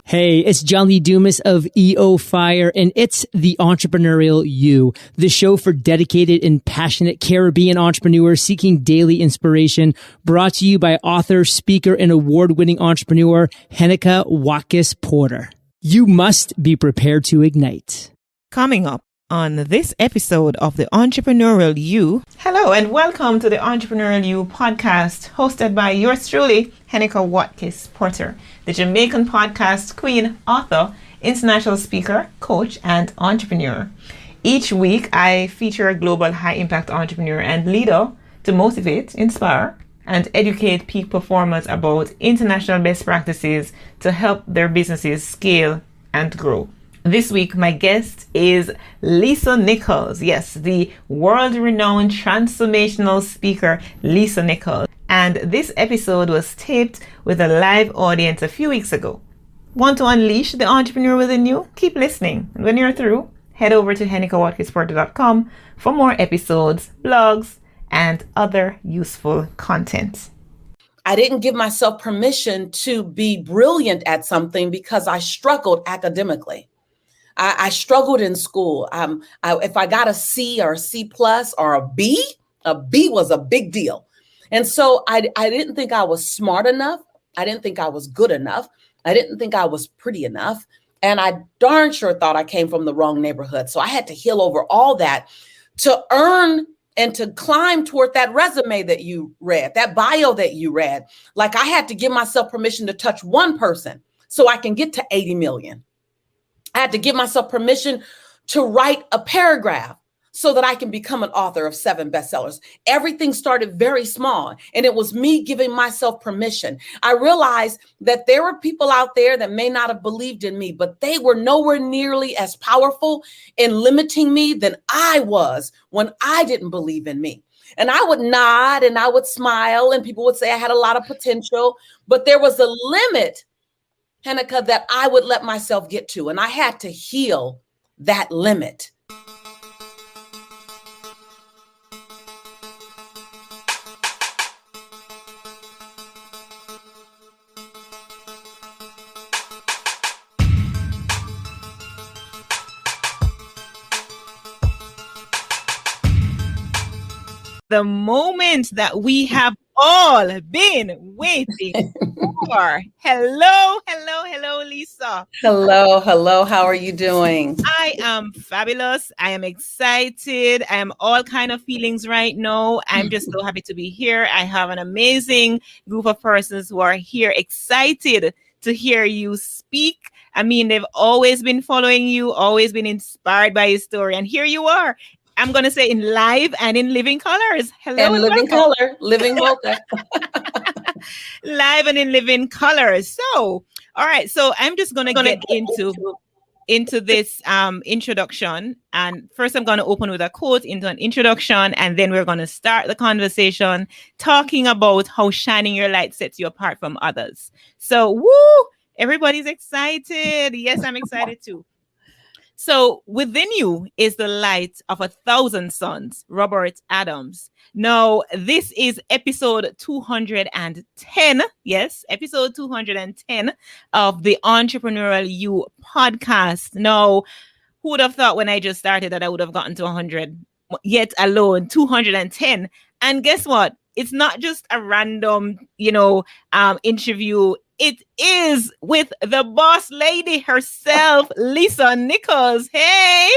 Hey, it's John Lee Dumas of EO Fire, and it's the Entrepreneurial You, the show for dedicated and passionate Caribbean entrepreneurs seeking daily inspiration, brought to you by author, speaker, and award-winning entrepreneur Heneka Watkis-Porter. You must be prepared to ignite. Coming up on this episode of the Entrepreneurial You. Hello and welcome to the Entrepreneurial You podcast, hosted by yours truly, Heneka Watkis-Porter, the Jamaican podcast queen, author, international speaker, coach, and entrepreneur. Each week, I feature a global high-impact entrepreneur and leader to motivate, inspire, and educate peak performers about international best practices to help their businesses scale and grow. This week, my guest is Lisa Nichols. Yes, the world-renowned transformational speaker, Lisa Nichols. And this episode was taped with a live audience a few weeks ago. Want to unleash the entrepreneur within you? Keep listening. And when you're through, head over to henekawatkisporter.com for more episodes, blogs, and other useful content. I didn't give myself permission to be brilliant at something because I struggled academically. I struggled in school. If I got a C or a C plus or a B was a big deal. And so I didn't think I was smart enough. I didn't think I was good enough. I didn't think I was pretty enough. And I darn sure thought I came from the wrong neighborhood. So I had to heal over all that to earn and to climb toward that resume that you read, that bio that you read. Like I had to give myself permission to touch one person so I can get to 80 million. I had to give myself permission to write a paragraph so that I can become an author of 7 bestsellers. Everything started very small, and it was me giving myself permission. I realized that there were people out there that may not have believed in me, but they were nowhere nearly as powerful in limiting me than I was when I didn't believe in me. And I would nod and I would smile, and people would say I had a lot of potential, but there was a limit, Heneka, that I would let myself get to, and I had to heal that limit. The moment that we have all been waiting for. Hello, Lisa. Hello. How are you doing? I am fabulous. I am excited. I am all kind of feelings right now. I'm just so happy to be here. I have an amazing group of persons who are here excited to hear you speak. I mean, they've always been following you, always been inspired by your story. And here you are. I'm going to say in live and in living colors. Hello. And living color, living mocha. Live and in living colors. So, all right. So I'm just going to get into this introduction. And first I'm going to open with a quote into an introduction. And then we're going to start the conversation talking about how shining your light sets you apart from others. So, woo, everybody's excited. Yes, I'm excited too. So within you is the light of 1,000 suns, Robert Adams. Now, this is episode 210. Yes, episode 210 of the Entrepreneurial You podcast. Now, who would have thought when I just started that I would have gotten to 100, yet alone 210? And guess what? It's not just a random, interview. It is with the boss lady herself, Lisa Nichols. Hey.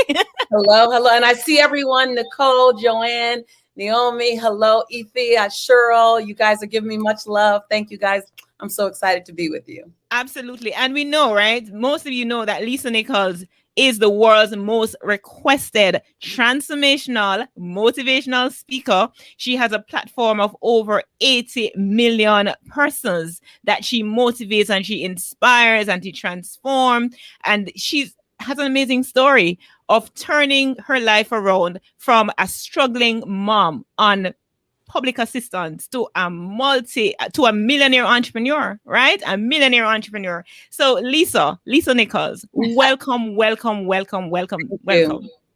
Hello. And I see everyone, Nicole, Joanne, Naomi, hello, Effie, Cheryl. You guys are giving me much love. Thank you, guys. I'm so excited to be with you. Absolutely. And we know, right? Most of you know that Lisa Nichols is the world's most requested transformational, motivational speaker. She has a platform of over 80 million persons that she motivates and she inspires and she transforms. And she has an amazing story of turning her life around from a struggling mom on public assistance to a millionaire entrepreneur, right? A millionaire entrepreneur. So Lisa Nichols, welcome.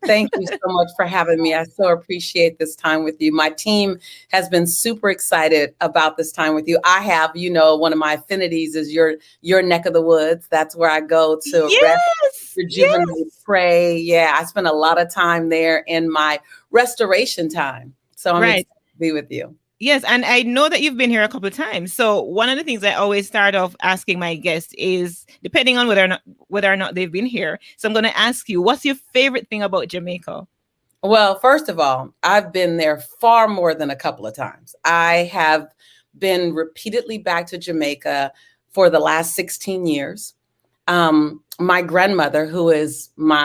Thank you so much for having me. I so appreciate this time with you. My team has been super excited about this time with you. I have, one of my affinities is your neck of the woods. That's where I go to rest, rejuvenate, pray. Yeah, I spend a lot of time there in my restoration time. So I'm excited to be with you. Yes, and I know that you've been here a couple of times. So one of the things I always start off asking my guests is, depending on whether or not they've been here. So I'm going to ask you, what's your favorite thing about Jamaica? Well, first of all, I've been there far more than a couple of times. I have been repeatedly back to Jamaica for the last 16 years. My grandmother, who is one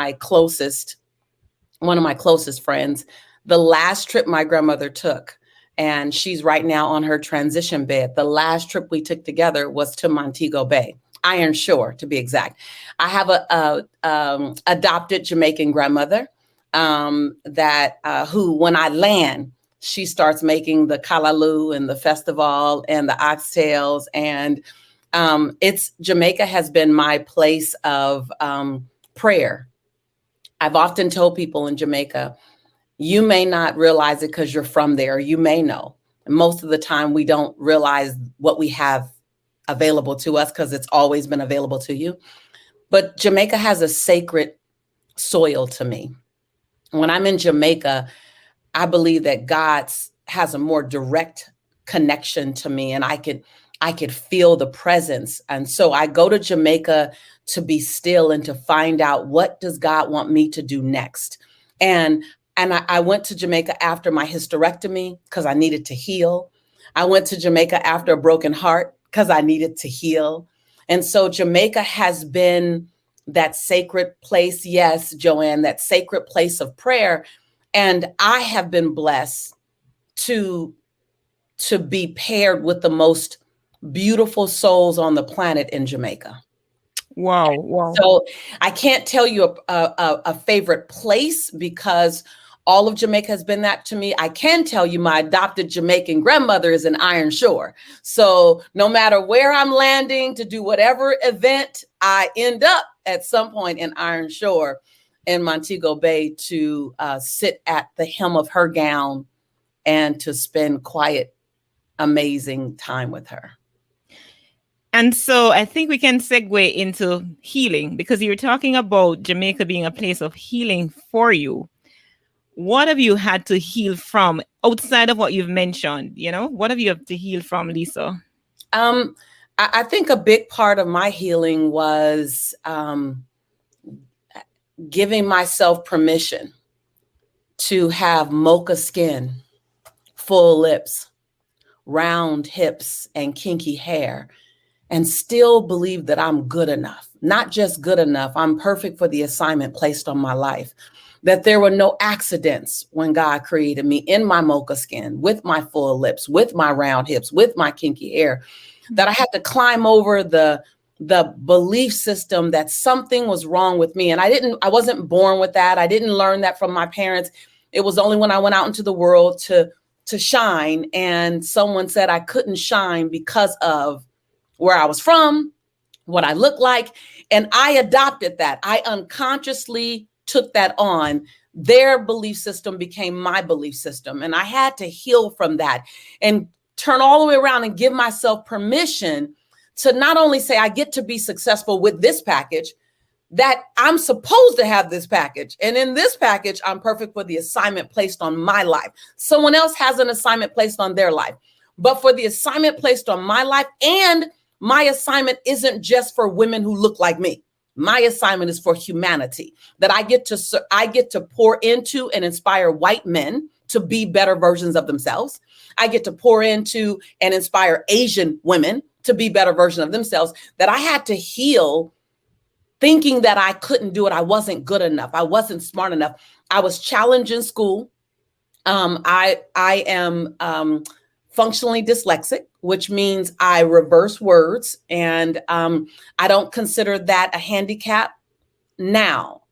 of my closest friends, the last trip my grandmother took, and she's right now on her transition bed. The last trip we took together was to Montego Bay, Iron Shore, to be exact. I have a adopted Jamaican grandmother who, when I land, she starts making the kalaloo and the festival and the oxtails. And Jamaica has been my place of prayer. I've often told people in Jamaica, you may not realize it because you're from there. You may know. And most of the time, we don't realize what we have available to us because it's always been available to you. But Jamaica has a sacred soil to me. When I'm in Jamaica, I believe that God has a more direct connection to me, and I could feel the presence. And so I go to Jamaica to be still and to find out, what does God want me to do next? And I went to Jamaica after my hysterectomy because I needed to heal. I went to Jamaica after a broken heart because I needed to heal. And so Jamaica has been that sacred place. Yes, Joanne, that sacred place of prayer. And I have been blessed to be paired with the most beautiful souls on the planet in Jamaica. Wow. So I can't tell you a favorite place because all of Jamaica has been that to me. I can tell you my adopted Jamaican grandmother is in Iron Shore. So no matter where I'm landing to do whatever event, I end up at some point in Iron Shore in Montego Bay to sit at the hem of her gown and to spend quiet, amazing time with her. And so I think we can segue into healing, because you're talking about Jamaica being a place of healing for you. What have you had to heal from outside of what you've mentioned? What have you had to heal from, Lisa? I think a big part of my healing was giving myself permission to have mocha skin, full lips, round hips, and kinky hair, and still believe that I'm good enough. Not just good enough, I'm perfect for the assignment placed on my life. That there were no accidents when God created me in my mocha skin, with my full lips, with my round hips, with my kinky hair. That I had to climb over the belief system that something was wrong with me. And I wasn't born with that. I didn't learn that from my parents. It was only when I went out into the world to shine, and someone said I couldn't shine because of where I was from, what I looked like. And I adopted that. I unconsciously took that on. Their belief system became my belief system. And I had to heal from that and turn all the way around and give myself permission to not only say I get to be successful with this package, that I'm supposed to have this package. And in this package, I'm perfect for the assignment placed on my life. Someone else has an assignment placed on their life. But for the assignment placed on my life, and my assignment isn't just for women who look like me. My assignment is for humanity, that I get to pour into and inspire white men to be better versions of themselves. I get to pour into and inspire Asian women to be better versions of themselves. That I had to heal thinking that I couldn't do it. I wasn't good enough. I wasn't smart enough. I was challenged in school. I am functionally dyslexic, which means I reverse words, and I don't consider that a handicap now.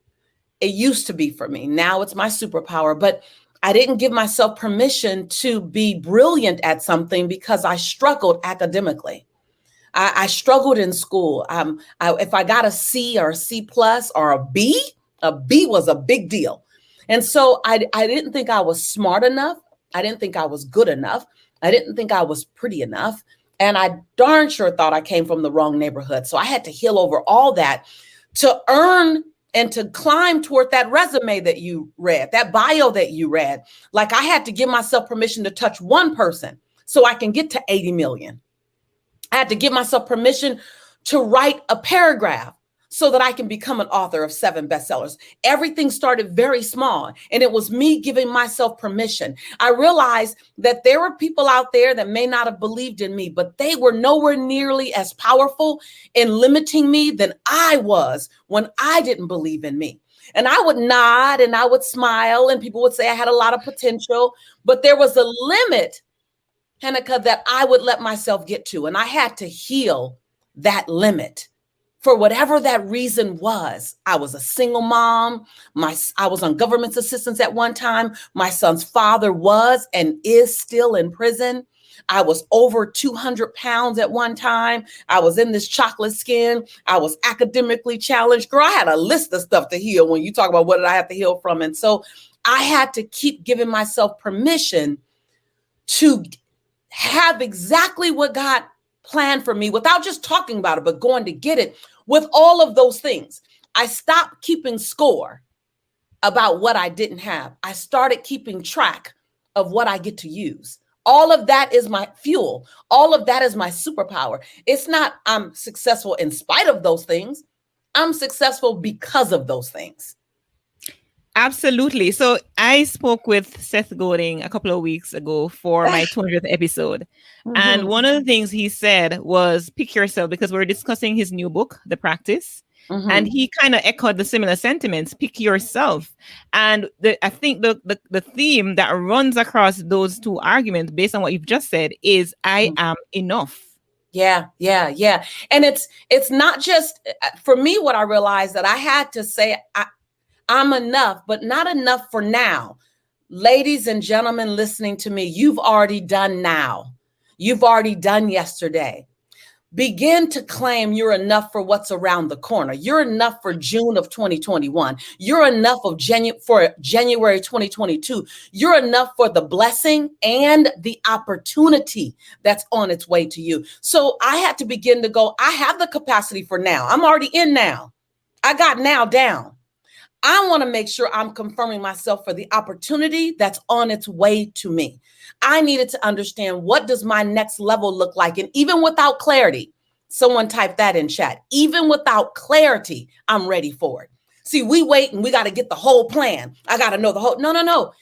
It used to be for me. Now it's my superpower, but I didn't give myself permission to be brilliant at something because I struggled academically. I struggled in school. If I got a C or a C plus or a B was a big deal. And so I didn't think I was smart enough. I didn't think I was good enough. I didn't think I was pretty enough. And I darn sure thought I came from the wrong neighborhood. So I had to heal over all that to earn and to climb toward that resume that you read, that bio that you read. Like I had to give myself permission to touch one person so I can get to 80 million. I had to give myself permission to write a paragraph so that I can become an author of 7 bestsellers. Everything started very small, and it was me giving myself permission. I realized that there were people out there that may not have believed in me, but they were nowhere nearly as powerful in limiting me than I was when I didn't believe in me. And I would nod and I would smile, and people would say I had a lot of potential, but there was a limit, Heneka, that I would let myself get to, and I had to heal that limit. For whatever that reason was. I was a single mom. I was on government assistance at one time. My son's father was and is still in prison. I was over 200 pounds at one time. I was in this chocolate skin. I was academically challenged. Girl, I had a list of stuff to heal when you talk about what did I have to heal from. And so I had to keep giving myself permission to have exactly what God planned for me without just talking about it, but going to get it with all of those things. I stopped keeping score about what I didn't have. I started keeping track of what I get to use. All of that is my fuel. All of that is my superpower. It's not I'm successful in spite of those things. I'm successful because of those things. Absolutely. So I spoke with Seth Godin a couple of weeks ago for my 200th episode. Mm-hmm. And one of the things he said was pick yourself, because we're discussing his new book, The Practice. Mm-hmm. And he kind of echoed the similar sentiments, pick yourself. And I think the theme that runs across those two arguments based on what you've just said is I am enough. Yeah. And it's not just for me, what I realized that I had to say, I'm enough, but not enough for now. Ladies and gentlemen listening to me, you've already done now. You've already done yesterday. Begin to claim you're enough for what's around the corner. You're enough for June of 2021. You're enough for January 2022. You're enough for the blessing and the opportunity that's on its way to you. So I had to begin to go, I have the capacity for now. I'm already in now. I got now down. I want to make sure I'm confirming myself for the opportunity that's on its way to me. I needed to understand, what does my next level look like? And even without clarity, someone typed that in chat. Even without clarity, I'm ready for it. See, we wait and we got to get the whole plan. I got to know the whole. No.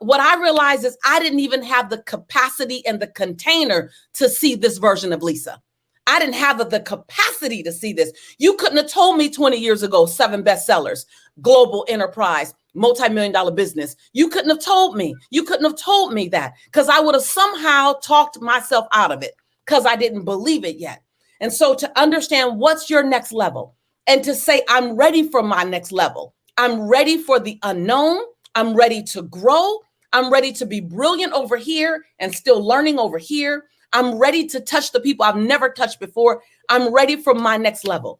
What I realized is I didn't even have the capacity and the container to see this version of Lisa. I didn't have the capacity to see this. You couldn't have told me 20 years ago, 7 bestsellers, global enterprise, multi-million-dollar business. You couldn't have told me. You couldn't have told me that, because I would have somehow talked myself out of it because I didn't believe it yet. And so to understand what's your next level and to say, I'm ready for my next level. I'm ready for the unknown. I'm ready to grow. I'm ready to be brilliant over here and still learning over here. I'm ready to touch the people I've never touched before. I'm ready for my next level.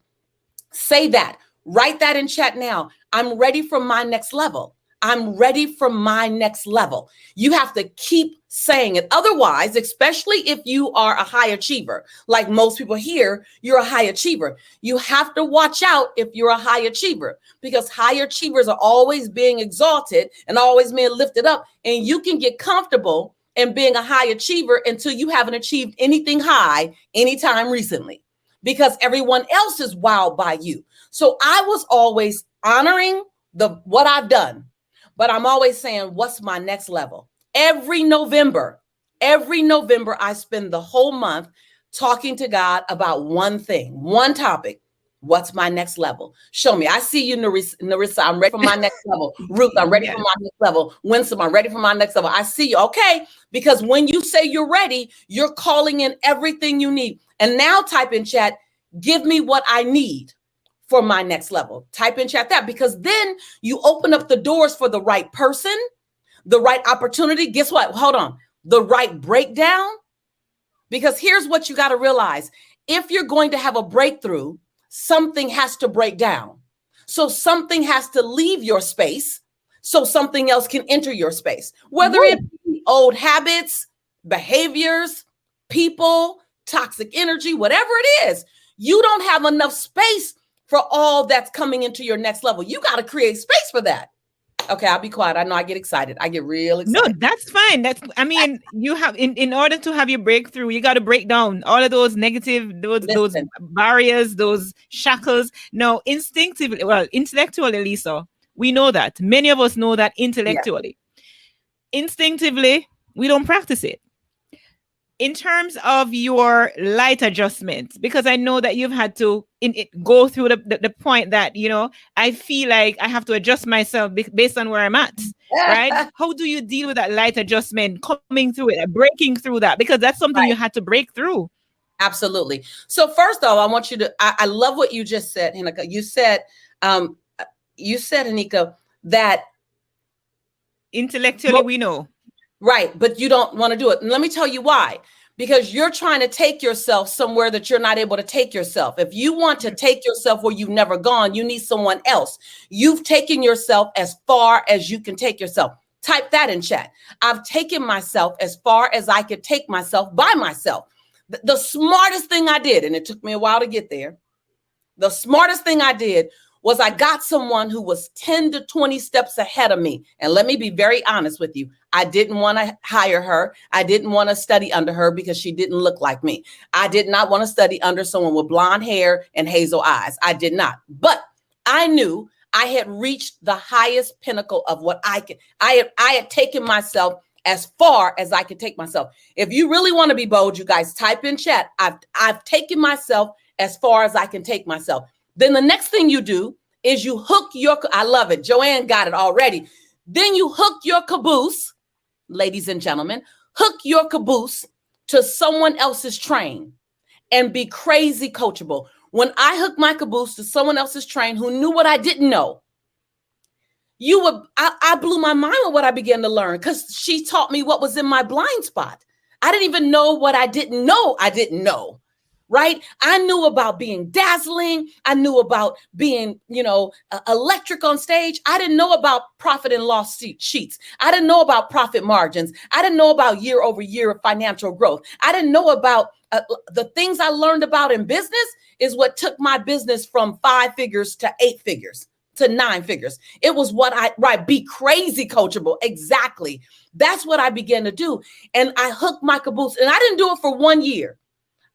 Say that. Write that in chat now. I'm ready for my next level. I'm ready for my next level. You have to keep saying it. Otherwise, especially if you are a high achiever, like most people here, you're a high achiever. You have to watch out if you're a high achiever, because high achievers are always being exalted and always being lifted up. And you can get comfortable in being a high achiever until you haven't achieved anything high anytime recently, because everyone else is wowed by you. So I was always honoring what I've done, but I'm always saying, what's my next level? Every November, I spend the whole month talking to God about one thing, one topic. What's my next level? Show me. I see you, Narissa. I'm ready for my next level. Ruth, I'm ready for my next level. Winsome, I'm ready for my next level. I see you. Okay. Because when you say you're ready, you're calling in everything you need. And now type in chat, give me what I need for my next level. Type in chat that, because then you open up the doors for the right person, the right opportunity. Guess what? Hold on. The right breakdown. Because here's what you got to realize. If you're going to have a breakthrough, something has to break down. So something has to leave your space so something else can enter your space, whether it be old habits, behaviors, people, toxic energy, whatever it is. You don't have enough space for all that's coming into your next level. You got to create space for that. Okay, I'll be quiet. I know I get excited. I get real excited. No, that's fine. You have in order to have your breakthrough, you got to break down all of those negative, those barriers, those shackles. No, instinctively, intellectually, Lisa, we know that. Many of us know that intellectually. Yeah. Instinctively, we don't practice it. In terms of your light adjustment, because I know that you've had to go through the point that, I feel like I have to adjust myself based on where I'm at, right? How do you deal with that light adjustment, coming through it, breaking through that? Because that's something you had to break through. Absolutely. So first of all, I want you to, I love what you just said, Heneka. You said, Heneka, that intellectually we know. Right. But you don't want to do it. And let me tell you why. Because you're trying to take yourself somewhere that you're not able to take yourself. If you want to take yourself where you've never gone, you need someone else. You've taken yourself as far as you can take yourself. Type that in chat. I've taken myself as far as I could take myself by myself. The smartest thing I did, and it took me a while to get there. The smartest thing I did was I got someone who was 10 to 20 steps ahead of me. And let me be very honest with you. I didn't want to hire her. I didn't want to study under her because she didn't look like me. I did not want to study under someone with blonde hair and hazel eyes. I did not. But I knew I had reached the highest pinnacle of what I could. I had taken myself as far as I could take myself. If you really want to be bold, you guys type in chat. I've taken myself as far as I can take myself. Then the next thing you do is you hook I love it. Joanne got it already. Then you hook your caboose, ladies and gentlemen, hook your caboose to someone else's train and be crazy coachable. When I hooked my caboose to someone else's train who knew what I didn't know, I blew my mind with what I began to learn because she taught me what was in my blind spot. I didn't even know what I didn't know. Right? I knew about being dazzling. I knew about being, electric on stage. I didn't know about profit and loss sheets. I didn't know about profit margins. I didn't know about year over year financial growth. I didn't know about the things I learned about in business is what took my business from 5 figures to 8 figures to 9 figures. It was be crazy coachable. Exactly. That's what I began to do. And I hooked my caboose and I didn't do it for 1 year.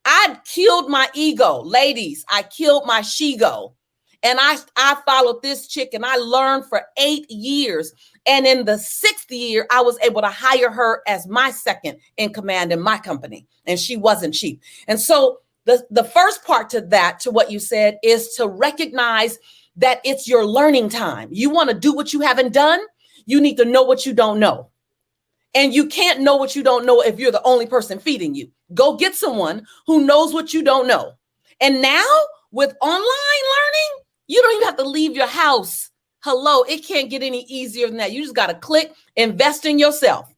I killed my ego, ladies. I killed my she-go. And I followed this chick and I learned for 8 years. And in the 6th year, I was able to hire her as my second in command in my company. And she wasn't cheap. And so the first part to what you said is to recognize that it's your learning time. You want to do what you haven't done. You need to know what you don't know. And you can't know what you don't know if you're the only person feeding you. Go get someone who knows what you don't know. And now with online learning, you don't even have to leave your house. Hello, it can't get any easier than that. You just got to click, invest in yourself.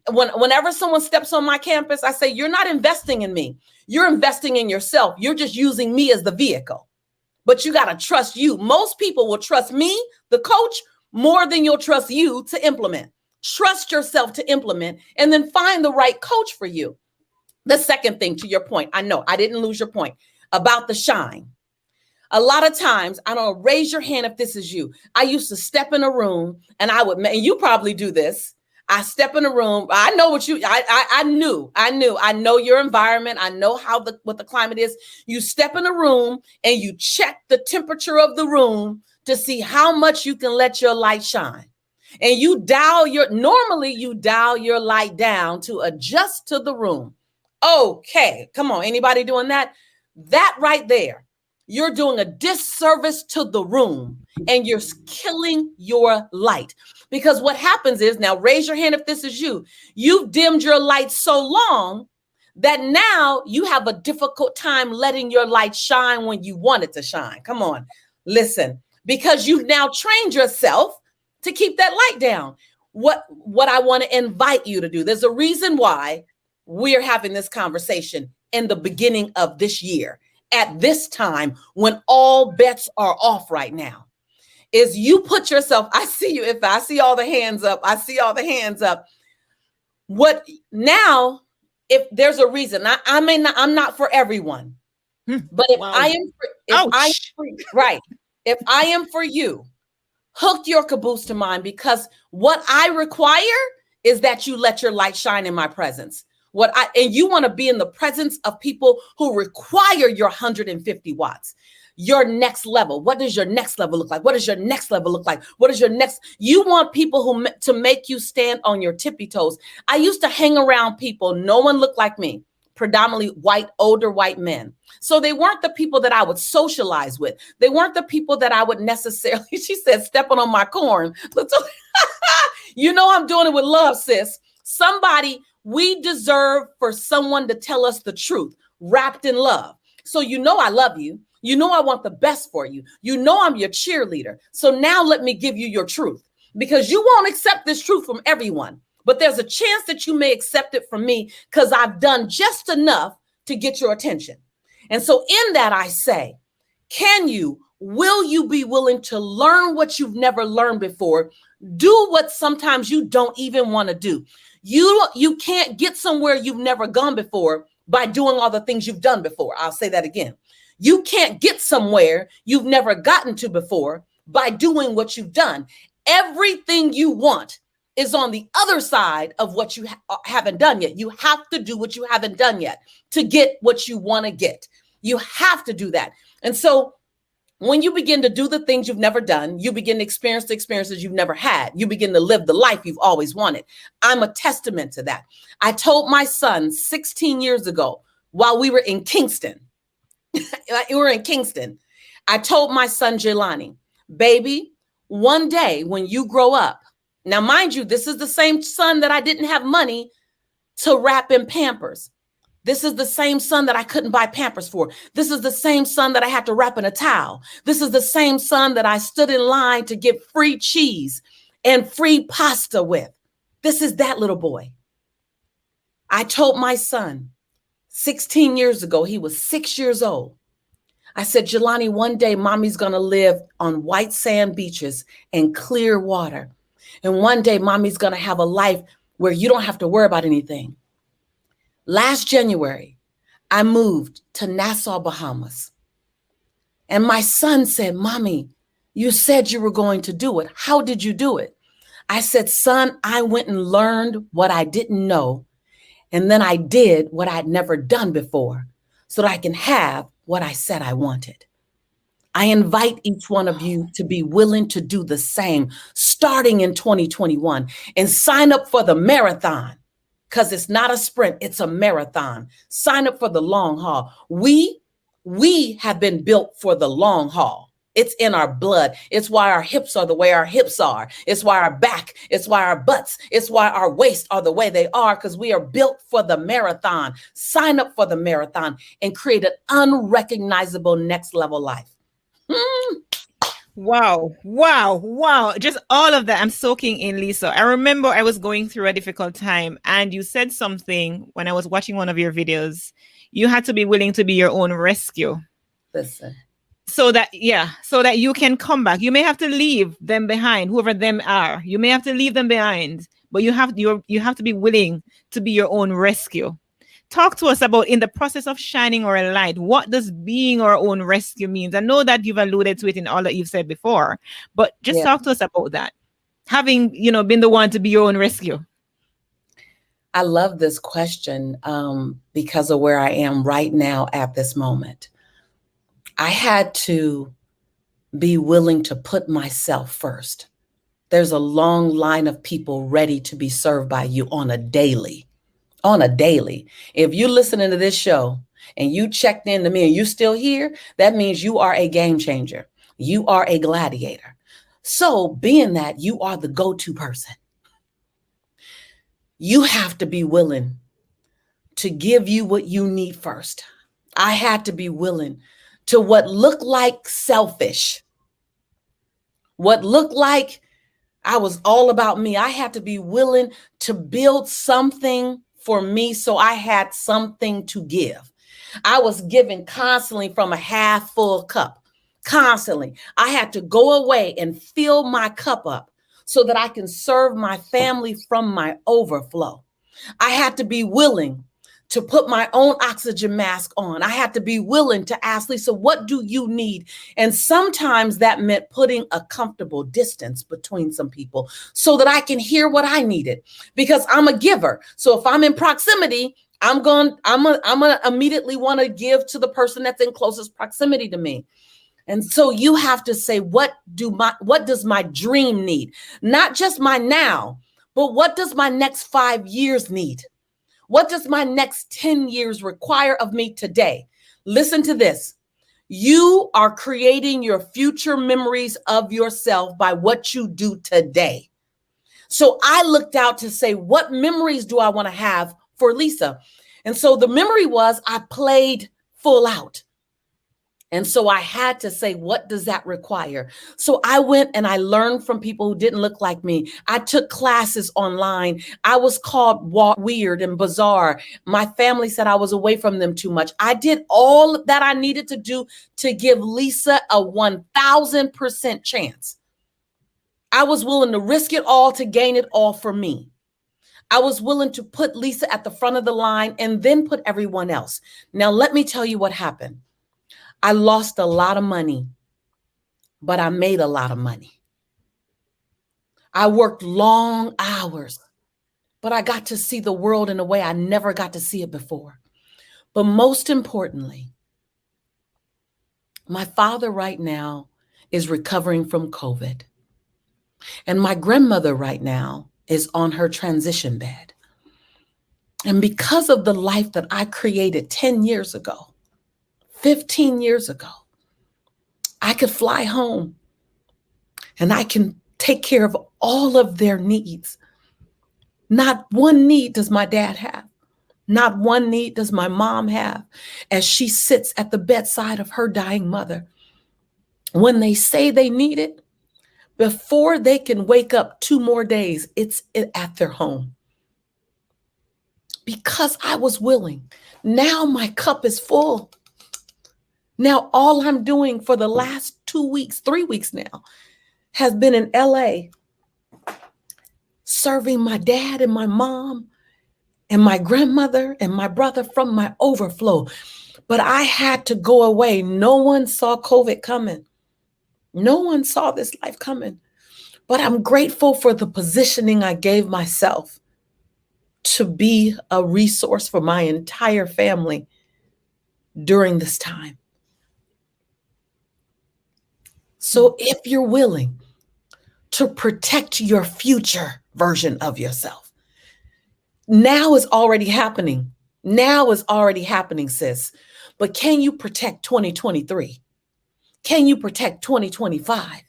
Whenever someone steps on my campus, I say, you're not investing in me. You're investing in yourself. You're just using me as the vehicle. But you got to trust you. Most people will trust me, the coach, more than you'll trust you to implement. Trust yourself to implement and then find the right coach for you. The second thing, to your point, I know I didn't lose your point about the shine. A lot of times, I don't know, raise your hand if this is you. I used to step in a room and and you probably do this. I step in a room. I know what I know your environment. I know what the climate is. You step in a room and you check the temperature of the room to see how much you can let your light shine. And you dial your light down to adjust to the room. Okay, come on. Anybody doing that? That right there, you're doing a disservice to the room and you're killing your light. Because what happens is, now raise your hand if this is you, you've dimmed your light so long that now you have a difficult time letting your light shine when you want it to shine. Come on, listen, because you've now trained yourself to keep that light down. What I want to invite you to do, there's a reason why we're having this conversation in the beginning of this year, at this time when all bets are off right now. is you put yourself, I see you. If I see all the hands up, I see all the hands up. What now, if there's a reason, I'm not for everyone, but if Wow. I am, if I am for you, hook your caboose to mine, because what I require is that you let your light shine in my presence. And you want to be in the presence of people who require your 150 watts, your next level. What does your next level look like? What does your next level look like? What is your next? You want people to make you stand on your tippy toes. I used to hang around people. No one looked like me, predominantly white, older white men. So they weren't the people that I would socialize with. They weren't the people that I would necessarily, she said, stepping on my corn. You know, I'm doing it with love, sis. We deserve for someone to tell us the truth, wrapped in love. So you know I love you. You know I want the best for you. You know I'm your cheerleader. So now let me give you your truth, because you won't accept this truth from everyone. But there's a chance that you may accept it from me, because I've done just enough to get your attention. And so in that, I say, will you be willing to learn what you've never learned before? Do what sometimes you don't even want to do. You can't get somewhere you've never gone before by doing all the things you've done before. I'll say that again. You can't get somewhere you've never gotten to before by doing what you've done. Everything you want is on the other side of what you haven't done yet. You have to do what you haven't done yet to get what you want to get. You have to do that. And so when you begin to do the things you've never done, you begin to experience the experiences you've never had. You begin to live the life you've always wanted. I'm a testament to that. I told my son 16 years ago, while we were in Kingston, I told my son, Jelani, baby, one day when you grow up, now, mind you, this is the same son that I didn't have money to wrap in Pampers. This is the same son that I couldn't buy Pampers for. This is the same son that I had to wrap in a towel. This is the same son that I stood in line to get free cheese and free pasta with. This is that little boy. I told my son 16 years ago, he was 6 years old. I said, Jelani, one day mommy's going to live on white sand beaches and clear water. And one day mommy's going to have a life where you don't have to worry about anything. Last January, I moved to Nassau, Bahamas. And my son said, Mommy, you said you were going to do it. How did you do it? I said, son, I went and learned what I didn't know. And then I did what I'd never done before so that I can have what I said I wanted. I invite each one of you to be willing to do the same starting in 2021 and sign up for the marathon, because it's not a sprint, it's a marathon. Sign up for the long haul. We have been built for the long haul. It's in our blood. It's why our hips are the way our hips are. It's why our back, it's why our butts, it's why our waists are the way they are, because we are built for the marathon. Sign up for the marathon and create an unrecognizable next level life. Wow. Just all of that. I'm soaking in, Lisa. I remember I was going through a difficult time and you said something when I was watching one of your videos. You had to be willing to be your own rescue. Listen. So that you can come back. You may have to leave them behind, whoever them are. You may have to leave them behind, but you have to be willing to be your own rescue. Talk to us about, in the process of shining our light, what does being our own rescue means? I know that you've alluded to it in all that you've said before, but just talk to us about that. Having, been the one to be your own rescue. I love this question because of where I am right now at this moment. I had to be willing to put myself first. There's a long line of people ready to be served by you on a daily. If you're listening to this show and you checked in to me and you're still here, that means you are a game changer. You are a gladiator. So being that you are the go-to person, you have to be willing to give you what you need first. I had to be willing to what looked like selfish, what looked like I was all about me. I had to be willing to build something for me so I had something to give. I was giving constantly from a half full cup. constantly. I had to go away and fill my cup up so that I can serve my family from my overflow. I had to be willing to put my own oxygen mask on. I had to be willing to ask Lisa, what do you need? And sometimes that meant putting a comfortable distance between some people so that I can hear what I needed, because I'm a giver. So if I'm in proximity, I'm gonna immediately want to give to the person that's in closest proximity to me. And so you have to say, what does my dream need? Not just my now, but what does my next 5 years need? What does my next 10 years require of me today? Listen to this. You are creating your future memories of yourself by what you do today. So I looked out to say, what memories do I want to have for Lisa? And so the memory was I played full out. And so I had to say, what does that require? So I went and I learned from people who didn't look like me. I took classes online. I was called weird and bizarre. My family said I was away from them too much. I did all that I needed to do to give Lisa a 1000% chance. I was willing to risk it all to gain it all for me. I was willing to put Lisa at the front of the line and then put everyone else. Now, let me tell you what happened. I lost a lot of money, but I made a lot of money. I worked long hours, but I got to see the world in a way I never got to see it before. But most importantly, my father right now is recovering from COVID. And my grandmother right now is on her transition bed. And because of the life that I created 10 years ago, 15 years ago, I could fly home and I can take care of all of their needs. Not one need does my dad have. Not one need does my mom have as she sits at the bedside of her dying mother. When they say they need it, before they can wake up 2 more days, it's at their home. Because I was willing. Now my cup is full. Now, all I'm doing for the last 2 weeks, 3 weeks now, has been in LA, serving my dad and my mom and my grandmother and my brother from my overflow. But I had to go away. No one saw COVID coming. No one saw this life coming. But I'm grateful for the positioning I gave myself to be a resource for my entire family during this time. So if you're willing to protect your future version of yourself, now is already happening. Now is already happening, sis. But can you protect 2023? Can you protect 2025?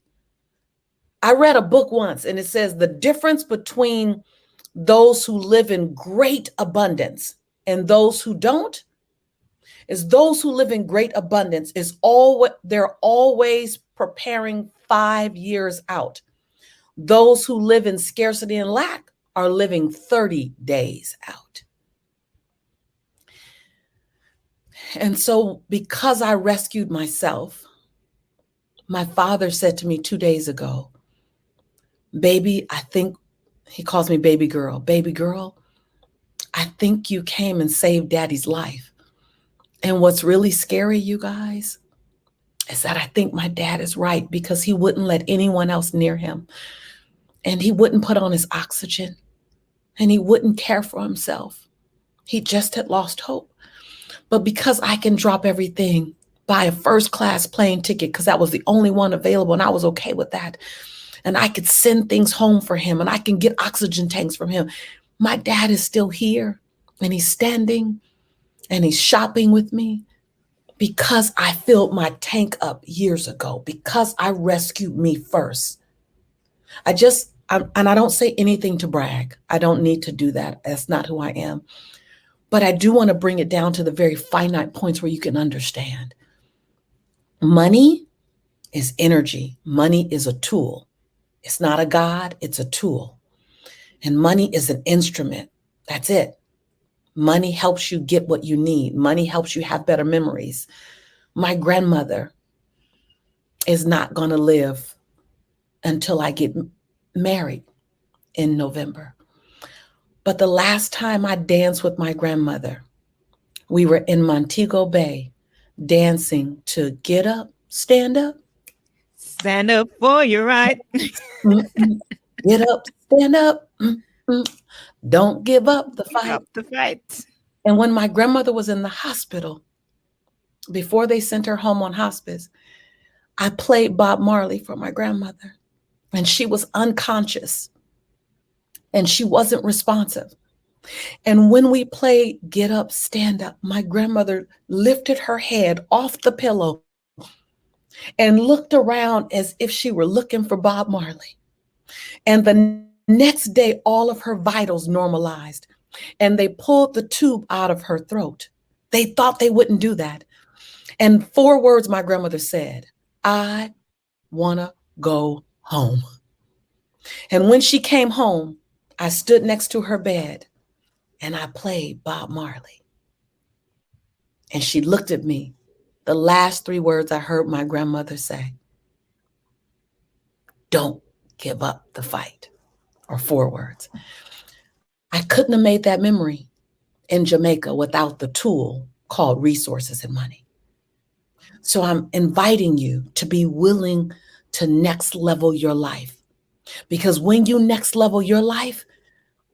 I read a book once and it says the difference between those who live in great abundance and those who don't is those who live in great abundance they're always preparing 5 years out. Those who live in scarcity and lack are living 30 days out. And so because I rescued myself, my father said to me 2 days ago, baby, he calls me baby girl, I think you came and saved daddy's life. And what's really scary, you guys, is that I think my dad is right, because he wouldn't let anyone else near him. And he wouldn't put on his oxygen. And he wouldn't care for himself. He just had lost hope. But because I can drop everything, buy a first-class plane ticket, because that was the only one available, and I was okay with that. And I could send things home for him, and I can get oxygen tanks from him. My dad is still here, and he's standing, and he's shopping with me, because I filled my tank up years ago, because I rescued me first. And I don't say anything to brag. I don't need to do that. That's not who I am. But I do want to bring it down to the very finite points where you can understand. Money is energy. Money is a tool. It's not a God, it's a tool. And money is an instrument. That's it. Money helps you get what you need. Money helps you have better memories. My grandmother is not going to live until I get married in November. But the last time I danced with my grandmother, we were in Montego Bay dancing to Get Up, Stand Up. Stand up for your right. Get up, stand up. Don't give up the fight. Up the fight. And when my grandmother was in the hospital, before they sent her home on hospice, I played Bob Marley for my grandmother. And she was unconscious. And she wasn't responsive. And when we played Get Up, Stand Up, my grandmother lifted her head off the pillow and looked around as if she were looking for Bob Marley. And the next day, all of her vitals normalized and they pulled the tube out of her throat. They thought they wouldn't do that. And 4 words my grandmother said, I want to go home. And when she came home, I stood next to her bed and I played Bob Marley. And she looked at me. The last 3 words I heard my grandmother say, don't give up the fight, or 4 words. I couldn't have made that memory in Jamaica without the tool called resources and money. So I'm inviting you to be willing to next level your life. Because when you next level your life,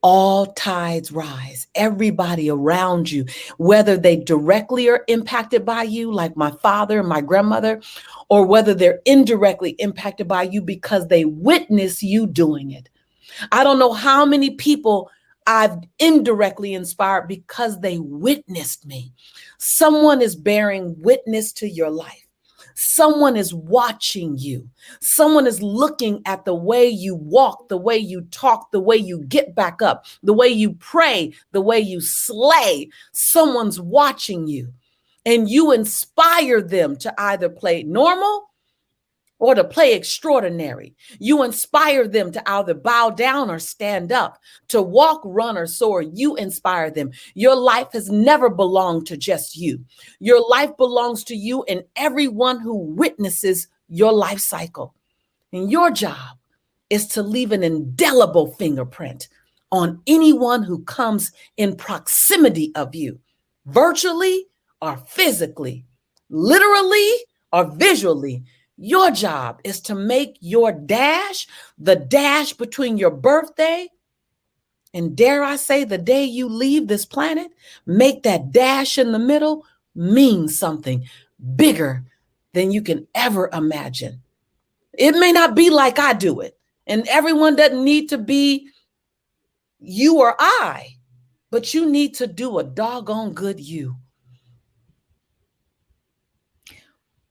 all tides rise. Everybody around you, whether they directly are impacted by you, like my father and my grandmother, or whether they're indirectly impacted by you because they witness you doing it. I don't know how many people I've indirectly inspired because they witnessed me. Someone is bearing witness to your life. Someone is watching you. Someone is looking at the way you walk, the way you talk, the way you get back up, the way you pray, the way you slay. Someone's watching you, and you inspire them to either play normal or to play extraordinary. You inspire them to either bow down or stand up, to walk, run, or soar. You inspire them. Your life has never belonged to just you. Your life belongs to you and everyone who witnesses your life cycle. And your job is to leave an indelible fingerprint on anyone who comes in proximity of you, virtually or physically, literally or visually. Your job is to make your dash, the dash between your birthday and, dare I say, the day you leave this planet, make that dash in the middle mean something bigger than you can ever imagine. It may not be like I do it, and everyone doesn't need to be you or I, but you need to do a doggone good you.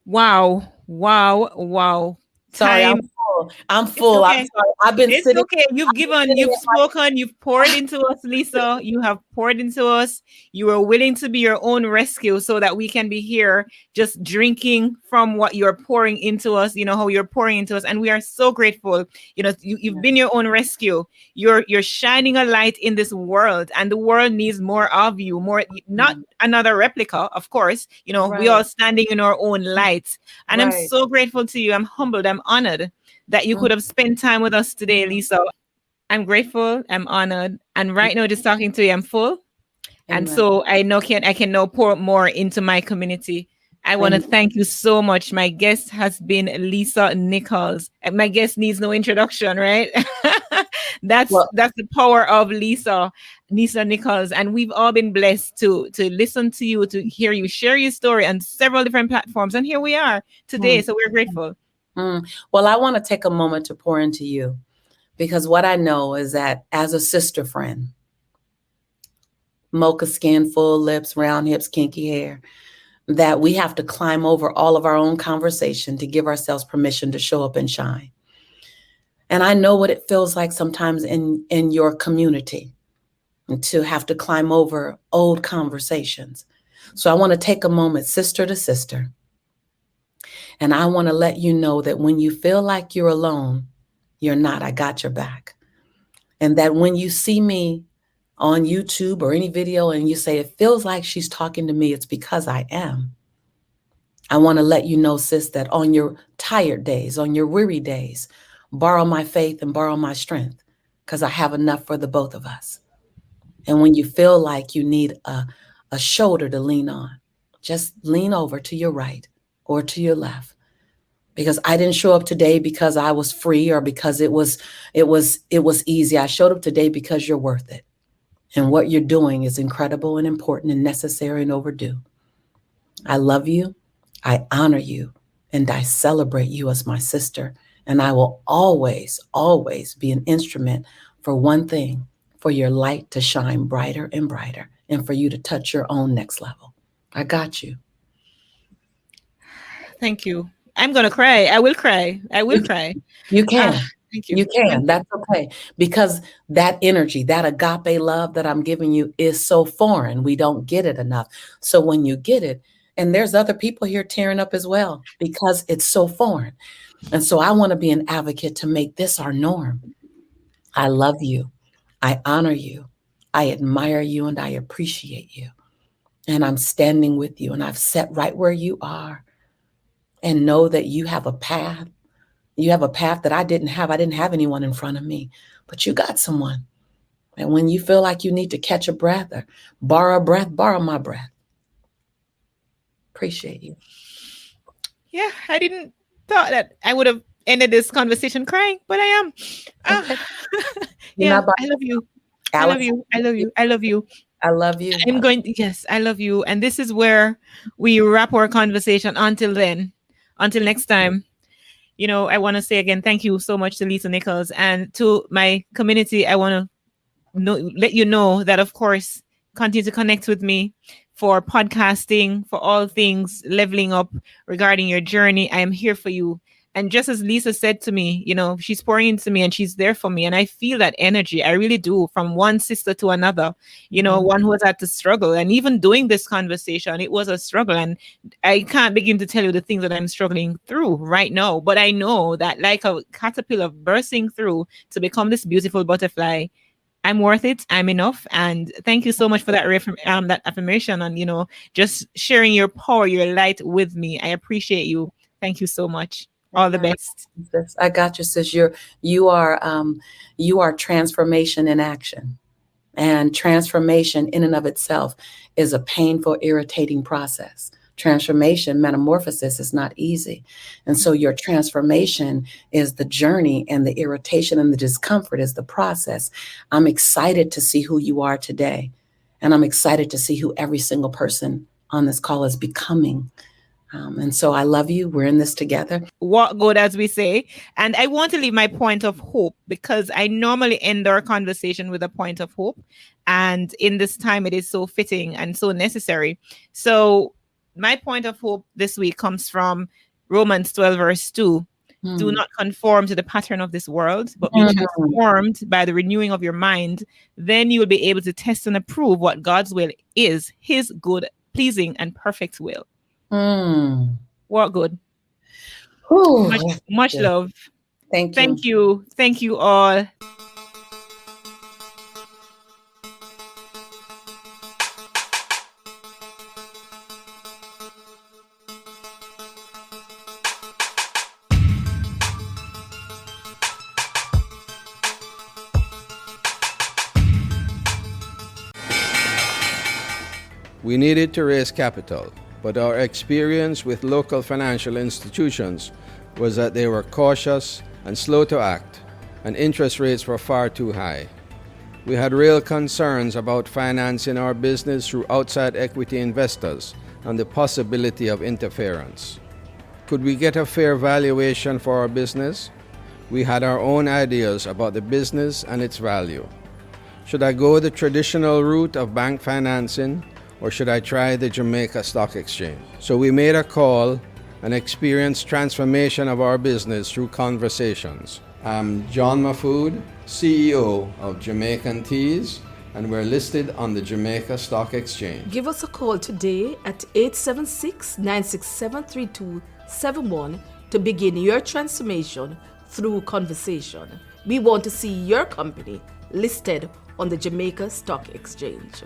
Wow. Sorry, Time. I'm full. Okay. I'm sorry. I've been It's sitting. okay. You've spoken, you've poured into us, Lisa. You have poured into us. You are willing to be your own rescue so that we can be here just drinking from what you're pouring into us, how you're pouring into us. And we are so grateful. You've been your own rescue. You're shining a light in this world, and the world needs more of you, not another replica, of course. Right. We all standing in our own light. And Right. I'm so grateful to you. I'm humbled. I'm honored that you could have spent time with us today, Lisa. I'm grateful. I'm honored. And right now, just talking to you, I'm full. Amen. And so I can now pour more into my community. I want to thank you so much. My guest has been Lisa Nichols. And my guest needs no introduction, right? That's the power of Lisa Nichols. And we've all been blessed to listen to you, to hear you share your story on several different platforms. And here we are today. So we're grateful. Well, I want to take a moment to pour into you, because what I know is that as a sister friend, mocha skin, full lips, round hips, kinky hair, that we have to climb over all of our own conversation to give ourselves permission to show up and shine. And I know what it feels like sometimes in your community to have to climb over old conversations. So I want to take a moment, sister to sister. And I want to let you know that when you feel like you're alone, you're not. I got your back. And that when you see me on YouTube or any video and you say, it feels like she's talking to me, it's because I am. I want to let you know, sis, that on your tired days, on your weary days, borrow my faith and borrow my strength, because I have enough for the both of us. And when you feel like you need a shoulder to lean on, just lean over to your right or to your left. Because I didn't show up today because I was free or because it was easy. I showed up today because you're worth it. And what you're doing is incredible and important and necessary and overdue. I love you. I honor you. And I celebrate you as my sister. And I will always, always be an instrument for one thing, for your light to shine brighter and brighter, and for you to touch your own next level. I got you. Thank you. I'm going to cry. I will cry. I will cry. You can. Thank you. You can. That's okay. Because that energy, that agape love that I'm giving you is so foreign. We don't get it enough. So when you get it, and there's other people here tearing up as well because it's so foreign. And so I want to be an advocate to make this our norm. I love you. I honor you. I admire you and I appreciate you. And I'm standing with you and I've sat right where you are. And know that you have a path. You have a path that I didn't have. I didn't have anyone in front of me, but you got someone. And when you feel like you need to catch a breath or borrow my breath. Appreciate you. Yeah, I didn't thought that I would have ended this conversation crying, but I am. Yeah, I love you. I love you. I love you. I love you. I love you. Yes, I love you. And this is where we wrap our conversation. Until then, until next time, I want to say again, thank you so much to Lisa Nichols, and to my community. I want to let you know that, of course, continue to connect with me for podcasting, for all things leveling up regarding your journey. I am here for you. And just as Lisa said to me, she's pouring into me and she's there for me. And I feel that energy. I really do, from one sister to another, one who has had to struggle. And even doing this conversation, it was a struggle. And I can't begin to tell you the things that I'm struggling through right now. But I know that, like a caterpillar bursting through to become this beautiful butterfly, I'm worth it. I'm enough. And thank you so much for that that affirmation and, just sharing your power, your light with me. I appreciate you. Thank you so much. All the best. I got you, sis. You are transformation in action, and transformation in and of itself is a painful, irritating process. Transformation, metamorphosis is not easy. And so your transformation is the journey, and the irritation and the discomfort is the process. I'm excited to see who you are today. And I'm excited to see who every single person on this call is becoming. And so I love you. We're in this together. What good, as we say. And I want to leave my point of hope, because I normally end our conversation with a point of hope. And in this time, it is so fitting and so necessary. So my point of hope this week comes from Romans 12, verse 2. Do not conform to the pattern of this world, but be transformed by the renewing of your mind. Then you will be able to test and approve what God's will is, his good, pleasing, and perfect will. What good. Ooh, much love. Thank you. Thank you all. We needed to raise capital, but our experience with local financial institutions was that they were cautious and slow to act, and interest rates were far too high. We had real concerns about financing our business through outside equity investors and the possibility of interference. Could we get a fair valuation for our business? We had our own ideas about the business and its value. Should I go the traditional route of bank financing, or should I try the Jamaica Stock Exchange? So we made a call and experienced transformation of our business through conversations. I'm John Mafood, CEO of Jamaican Teas, and we're listed on the Jamaica Stock Exchange. Give us a call today at 876-967-3271 to begin your transformation through conversation. We want to see your company listed on the Jamaica Stock Exchange.